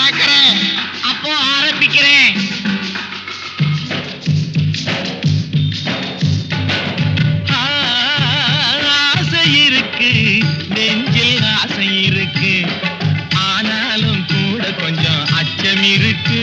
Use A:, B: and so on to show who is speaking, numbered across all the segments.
A: பாக்குறேன். அப்போ ஆரம்பிக்கிறேன். ஆசை இருக்கு, நெஞ்சில் ஆசை இருக்கு, ஆனாலும் கூட கொஞ்சம் அச்சம் இருக்கு.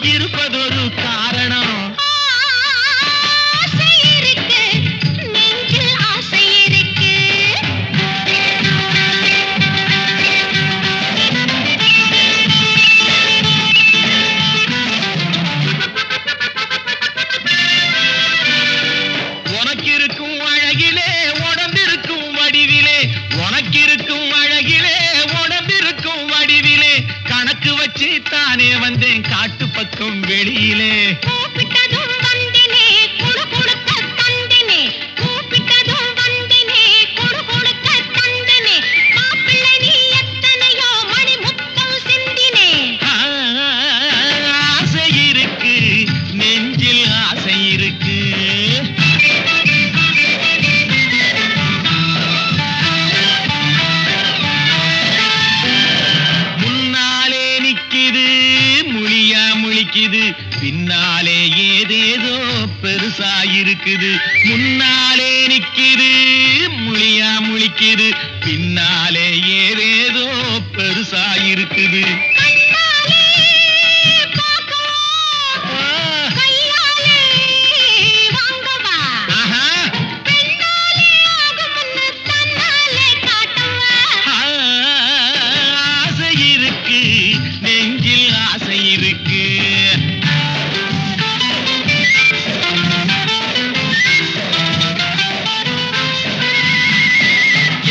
A: இருப்பதொரு காரணம். ஆசை இருக்கு, நெஞ்சில் ஆசை இருக்கு. உனக்கிருக்கும் அழகிலே உடம்பிருக்கும் வடிவிலே, உனக்கிருக்கும் அழகிலே உடம்பிருக்கும் வடிவிலே, கணக்கு வச்சு தானே வந்தேன் காட்டு பக்கம் வெளியிலே. கூப்பிட்டதும் வந்தேனே, குடு குடுக்க தந்தேனே, கூப்பிட்டதும் வந்தேனே, குடு குடுக்க தந்தேனே, மாப்பிள்ளை நீ எத்தனையோ மணி முத்தம் சிந்தினே. ஆசை இருக்கு, நெஞ்சில் ஆசை இருக்கு. பின்னாலே ஏதேதோ பெருசாயிருக்குது. முன்னாலே நிக்குது, முழியா முழிக்குது, பின்னாலே ஏதேதோ பெருசாயிருக்குது. ஆசை இருக்கு, நெஞ்சில் ஆசை இருக்கு.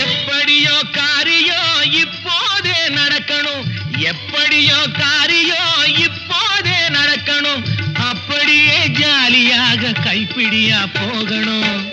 A: எப்படியோ காரியோ இப்போதே நடக்கணும், அப்படியே ஜாலியாக கைப்பிடியா போகணும்.